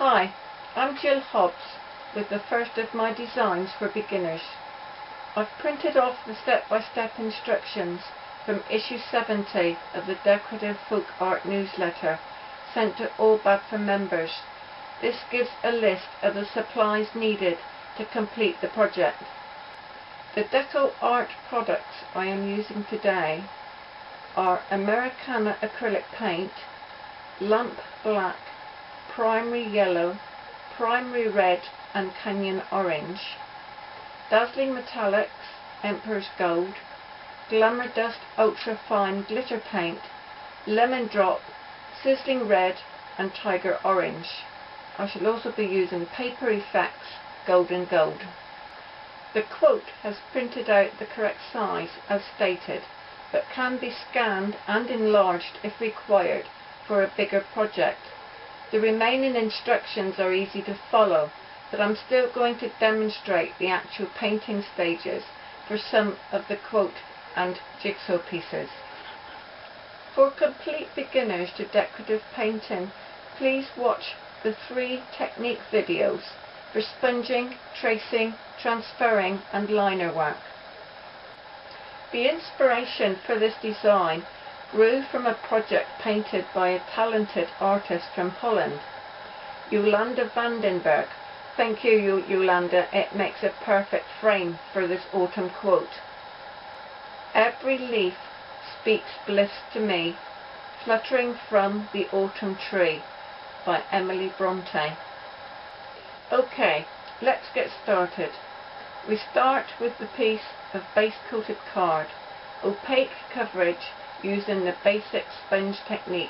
Hi, I'm Gill Hobbs with the first of my designs for beginners. I've printed off the step-by-step instructions from issue 70 of the Decorative Folk Art newsletter sent to all BADFA members. This gives a list of the supplies needed to complete the project. The Deco Art products I am using today are Americana acrylic paint, lamp black, primary yellow, primary red and canyon orange, dazzling metallics, emperor's gold, glamour dust ultra fine glitter paint, lemon drop, sizzling red and tiger orange. I shall also be using paper effects golden gold. The quote has printed out the correct size as stated, but can be scanned and enlarged if required for a bigger project. The remaining instructions are easy to follow, but I'm still going to demonstrate the actual painting stages for some of the quote and jigsaw pieces. For complete beginners to decorative painting, please watch the 3 technique videos for sponging, tracing, transferring and liner work. The inspiration for this design grew from a project painted by a talented artist from Holland, Jolanda Vandenberg. Thank you, Jolanda, it makes a perfect frame for this autumn quote. Every leaf speaks bliss to me, fluttering from the autumn tree, by Emily Bronte. Okay, let's get started. We start with the piece of base coated card, opaque coverage using the basic sponge technique.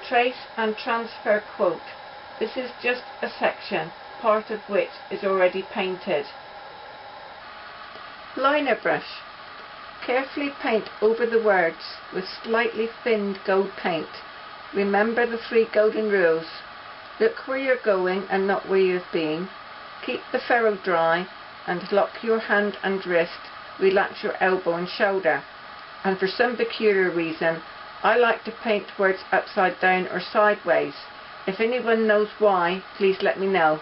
Trace and transfer quote. This is just a section, part of which is already painted. Liner brush. Carefully paint over the words with slightly thinned gold paint. Remember the 3 golden rules. Look where you're going and not where you've been. Keep the ferrule dry and lock your hand and wrist. Relax your elbow and shoulder. And for some peculiar reason, I like to paint words upside down or sideways. If anyone knows why, please let me know.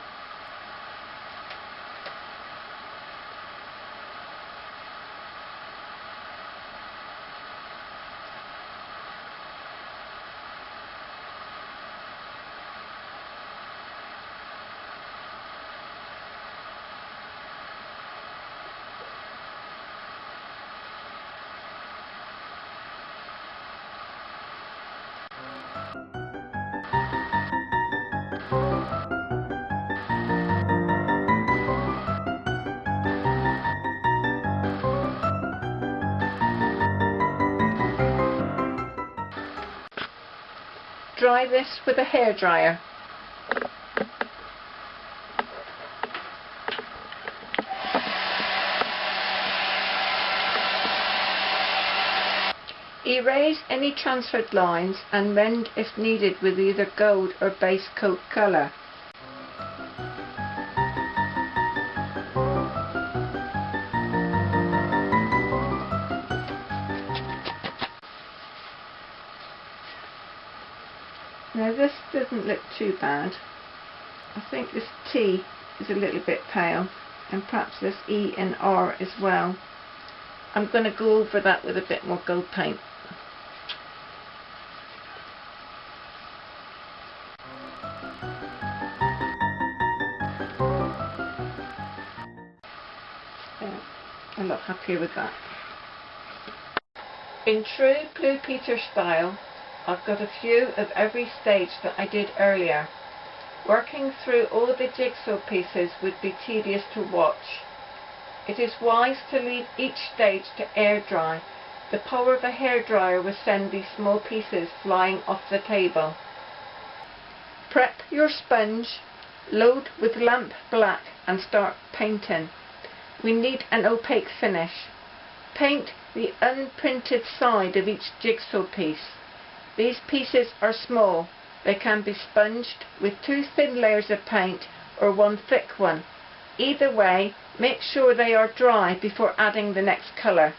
Dry this with a hairdryer. Erase any transferred lines and mend if needed with either gold or base coat colour. Now this doesn't look too bad. I think this T is a little bit pale and perhaps this E and R as well. I'm going to go over that with a bit more gold paint. I'm not happy with that. In true Blue Peter style, I've got a few of every stage that I did earlier. Working through all the jigsaw pieces would be tedious to watch. It is wise to leave each stage to air dry. The power of a hairdryer will send these small pieces flying off the table. Prep your sponge, load with lamp black and start painting. We need an opaque finish. Paint the unprinted side of each jigsaw piece. These pieces are small. They can be sponged with 2 thin layers of paint or 1 thick one. Either way, make sure they are dry before adding the next colour.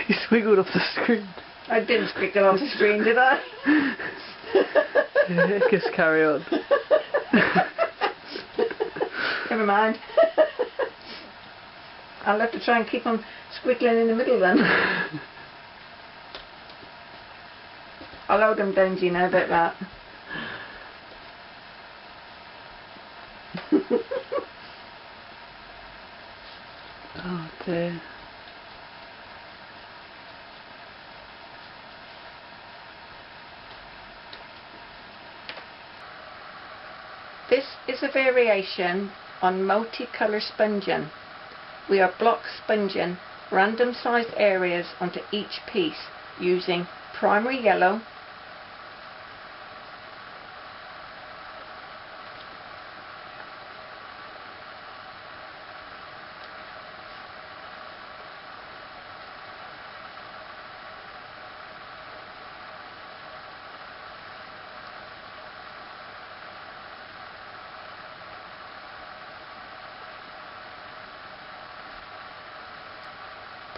You squiggled off the screen. I didn't squiggle off the screen, did I? Yeah, just carry on. Never mind. I'll have to try and keep on squiggling in the middle then. I'll hold them down, you know about that. Oh dear. This is a variation on multicolour sponging. We are block sponging random sized areas onto each piece using primary yellow,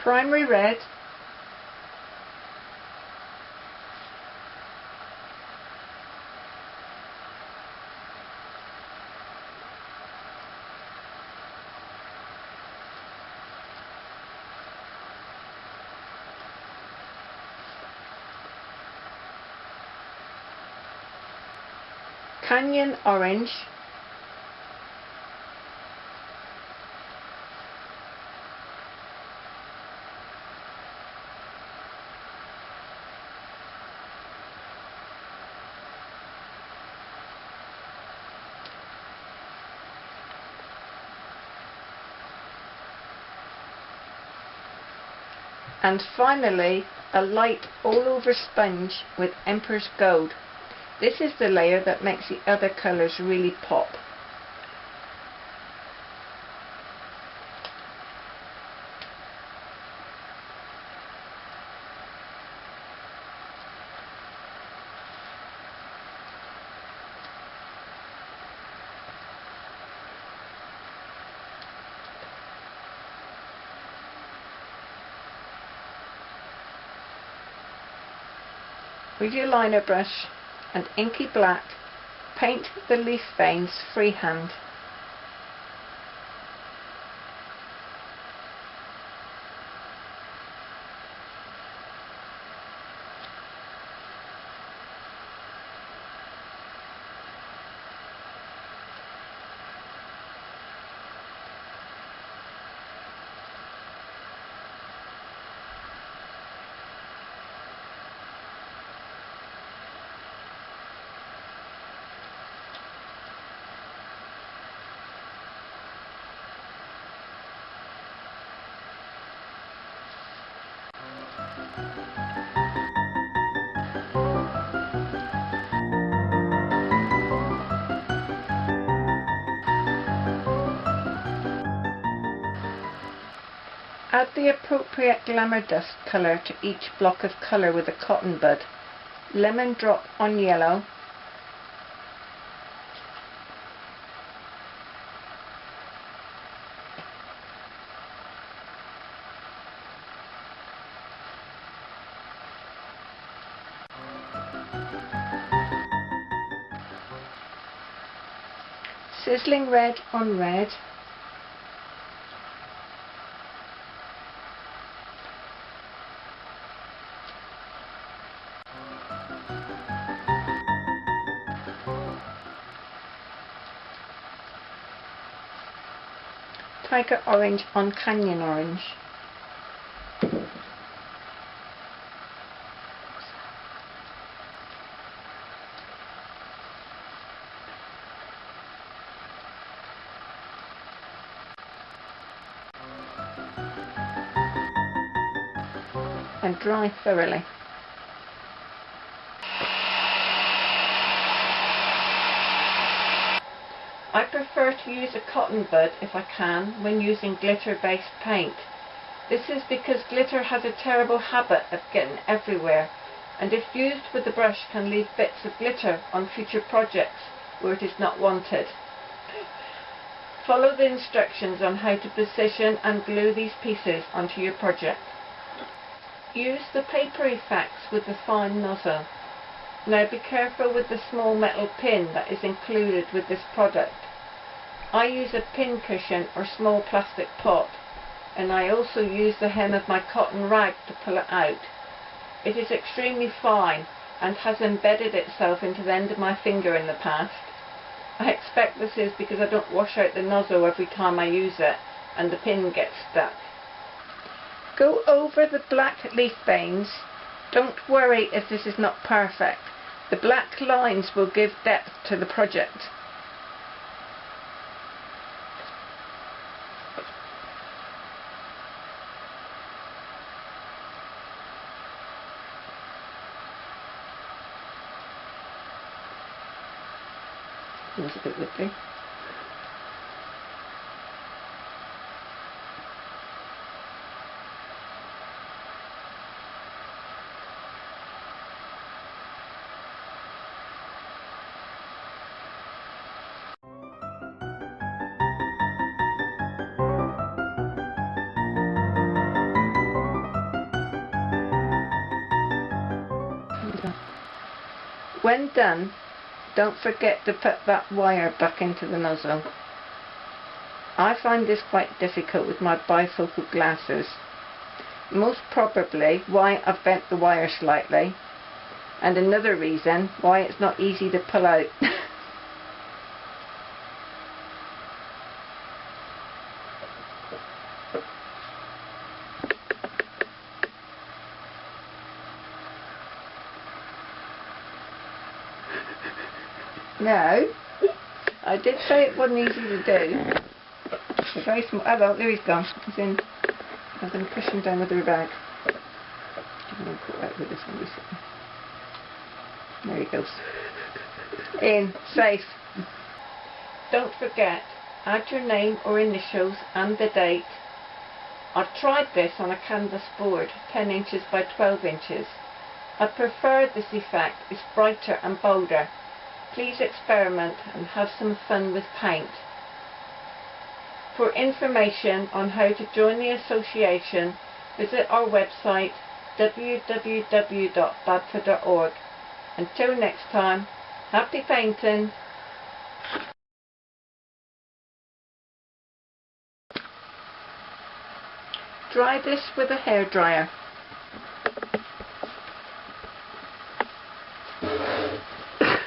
primary red, canyon orange, and finally a light all over sponge with Emperor's Gold. This is the layer that makes the other colours really pop. With your liner brush and inky black, paint the leaf veins freehand. Add the appropriate glamour dust colour to each block of colour with a cotton bud. Lemon drop on yellow, sizzling red on red, tiger orange on canyon orange. And dry thoroughly. I prefer to use a cotton bud if I can when using glitter based paint. This is because glitter has a terrible habit of getting everywhere, and if used with the brush can leave bits of glitter on future projects where it is not wanted. Follow the instructions on how to position and glue these pieces onto your project. Use the paper effects with the fine nozzle. Now be careful with the small metal pin that is included with this product. I use a pin cushion or small plastic pot, and I also use the hem of my cotton rag to pull it out. It is extremely fine and has embedded itself into the end of my finger in the past. I expect this is because I don't wash out the nozzle every time I use it and the pin gets stuck. Go over the black leaf veins. Don't worry if this is not perfect. The black lines will give depth to the project. Feels a bit wibbly. When done, don't forget to put that wire back into the nozzle. I find this quite difficult with my bifocal glasses. Most probably why I've bent the wire slightly, and another reason why it's not easy to pull out. Now, I did say it wasn't easy to do. It's a very small. Oh well, there he's gone. He's in. I'm going to push him down with the bag. I'm going to put out with this one recently. There he goes. In, safe. Don't forget, add your name or initials and the date. I've tried this on a canvas board, 10 inches by 12 inches. I prefer this effect. It's brighter and bolder. Please experiment and have some fun with paint. For information on how to join the association, visit our website www.badford.org. Until next time, happy painting! Dry this with a hairdryer.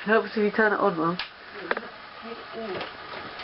Helps if you turn it on, Mum.